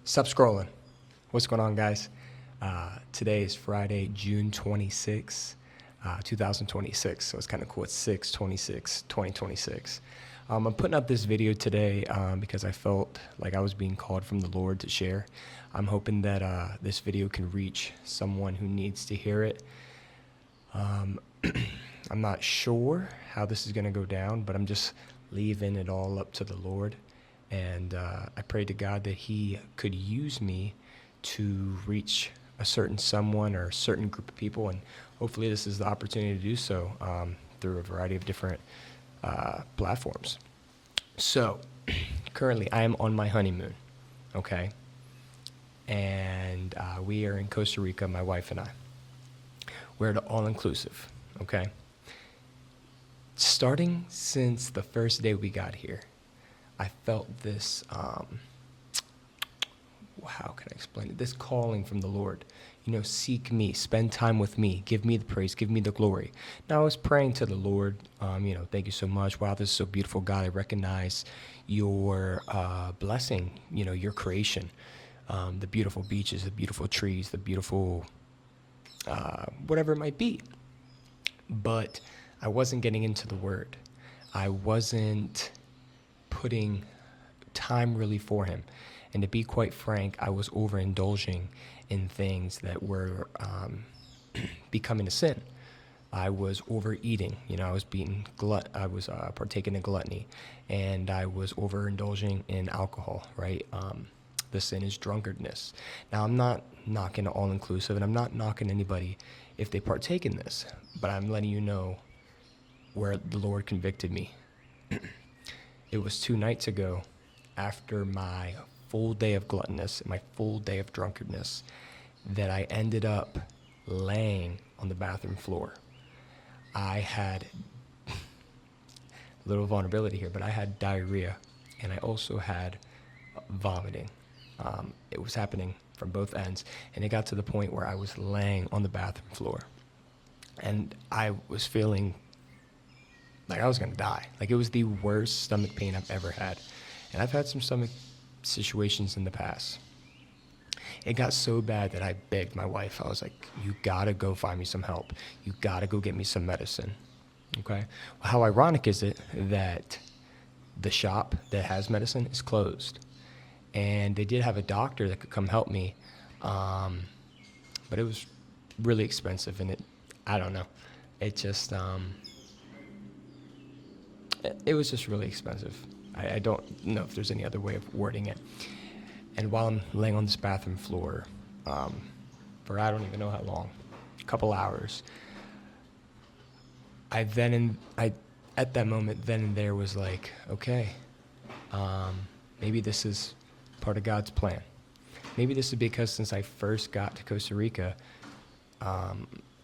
Stop scrolling. What's going on, guys? Today is Friday, June 26, 2026. So it's kind of cool. It's 6/26/2026. I'm putting up this video today because I felt like I was being called from the Lord to share. I'm hoping that this video can reach someone who needs to hear it. I'm not sure how this is going to go down, but I'm just leaving it all up to the Lord. And I prayed to God that He could use me to reach a certain someone or a certain group of people. And hopefully this is the opportunity to do so through a variety of different platforms. So currently I am on my honeymoon, okay? And we are in Costa Rica, my wife and I. We're at all-inclusive, okay? Starting since the first day we got here, I felt this, how can I explain it? This calling from the Lord, seek me, spend time with me, give me the praise, give me the glory. Now I was praying to the Lord, thank you so much. Wow, this is so beautiful, God. I recognize your blessing, your creation, the beautiful beaches, the beautiful trees, the beautiful, whatever it might be. But I wasn't getting into the word. I wasn't putting time really for him. And to be quite frank, I was overindulging in things that were becoming a sin. I was overeating, I was I was partaking in gluttony, and I was overindulging in alcohol, right? The sin is drunkardness. Now, I'm not knocking all-inclusive, and I'm not knocking anybody if they partake in this, but I'm letting you know where the Lord convicted me. It was 2 nights ago, after my full day of gluttonous, my full day of drunkenness, that I ended up laying on the bathroom floor. I had a little vulnerability here, but I had diarrhea, and I also had vomiting. It was happening from both ends, and it got to the point where I was laying on the bathroom floor, and I was feeling like I was going to die. Like, it was the worst stomach pain I've ever had. And I've had some stomach situations in the past. It got so bad that I begged my wife. I was like, you got to go find me some help. You got to go get me some medicine. Okay? Well, how ironic is it that the shop that has medicine is closed? And they did have a doctor that could come help me. But it was really expensive. And I don't know. It just... It was just really expensive. I don't know if there's any other way of wording it. And while I'm laying on this bathroom floor for I don't even know how long, a couple hours, at that moment, then and there was like, okay, maybe this is part of God's plan. Maybe this is because since I first got to Costa Rica,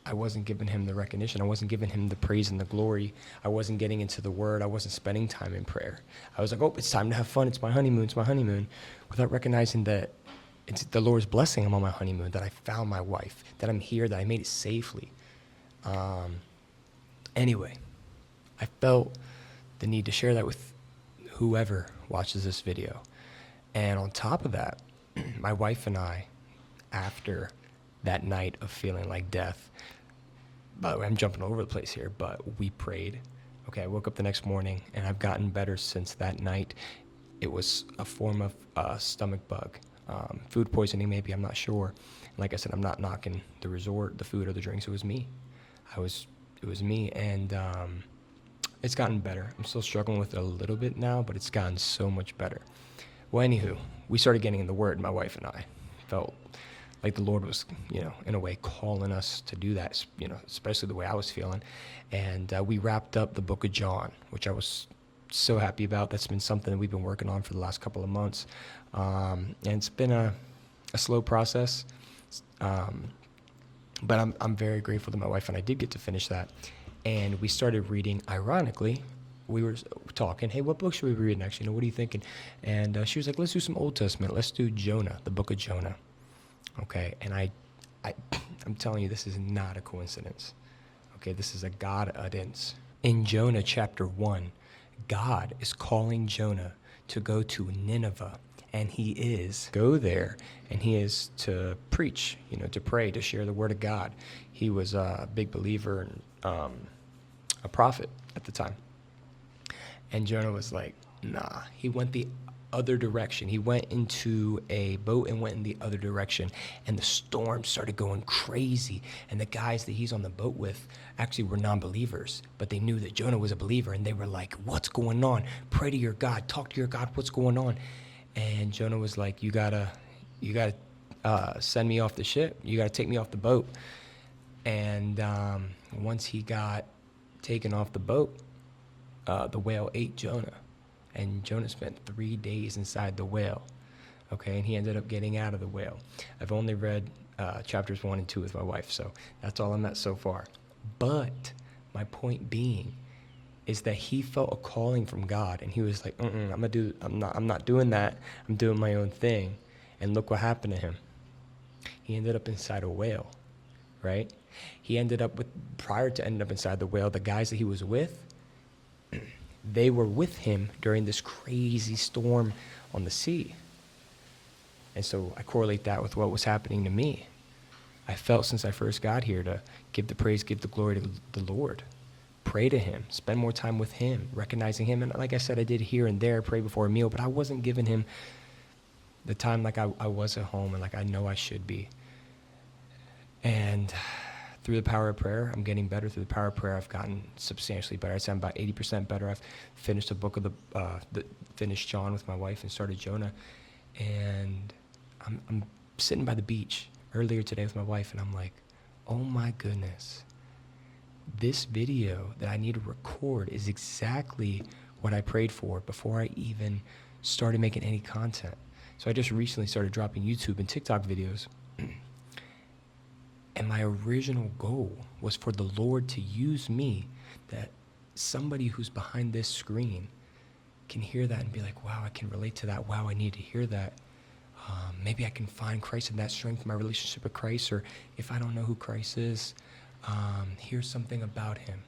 I wasn't giving him the recognition. I wasn't giving him the praise and the glory. I wasn't getting into the word. I wasn't spending time in prayer. I was like, oh, it's time to have fun. It's my honeymoon, without recognizing that it's the Lord's blessing I'm on my honeymoon, that I found my wife, that I'm here, that I made it safely. Anyway, I felt the need to share that with whoever watches this video. And on top of that, my wife and I, after that night of feeling like death. By the way, I'm jumping all over the place here, but we prayed. Okay, I woke up the next morning, and I've gotten better since that night. It was a form of stomach bug, food poisoning maybe, I'm not sure. Like I said, I'm not knocking the resort, the food, or the drinks. It was me. It was me, and it's gotten better. I'm still struggling with it a little bit now, but it's gotten so much better. Well, anywho, we started getting in the Word, my wife and I. Felt like the Lord was, in a way calling us to do that, especially the way I was feeling. And we wrapped up the book of John, which I was so happy about. That's been something that we've been working on for the last couple of months. And it's been a slow process. But I'm very grateful that my wife and I did get to finish that. And we started reading, ironically, we were talking, hey, what book should we be reading next? What are you thinking? And she was like, let's do some Old Testament. Let's do Jonah, the book of Jonah. Okay, and I'm telling you, this is not a coincidence. Okay, this is a God-udence. In Jonah chapter 1, God is calling Jonah to go to Nineveh and he is go there, and he is to preach, to pray, to share the word of God. He was a big believer and a prophet at the time. And Jonah was like, nah. He went the other direction. He went into a boat and went in the other direction, and the storm started going crazy. And the guys that he's on the boat with actually were non-believers, but they knew that Jonah was a believer, and they were like, what's going on? Pray to your God. Talk to your God. What's going on? And Jonah was like, you gotta send me off the ship. You gotta take me off the boat. And once he got taken off the boat, the whale ate Jonah. And Jonah spent 3 days inside the whale, okay? And he ended up getting out of the whale. I've only read chapters 1 and 2 with my wife, so that's all I'm at so far. But my point being is that he felt a calling from God, and he was like, I'm not doing that. I'm doing my own thing. And look what happened to him. He ended up inside a whale, right? He ended up prior to ending up inside the whale, the guys that he was with, they were with him during this crazy storm on the sea. And so I correlate that with what was happening to me. I felt since I first got here to give the praise, give the glory to the Lord. Pray to him, spend more time with him, recognizing him. And like I said, I did here and there, pray before a meal, but I wasn't giving him the time like I was at home and like I know I should be. And through the power of prayer, I'm getting better. Through the power of prayer, I've gotten substantially better. I'd say I'm about 80% better. I've finished a book of finished John with my wife and started Jonah. And I'm sitting by the beach earlier today with my wife, and I'm like, oh my goodness, this video that I need to record is exactly what I prayed for before I even started making any content. So I just recently started dropping YouTube and TikTok videos. And my original goal was for the Lord to use me, that somebody who's behind this screen can hear that and be like, wow, I can relate to that. Wow, I need to hear that. Maybe I can find Christ in that strength, my relationship with Christ, or if I don't know who Christ is, hear something about him.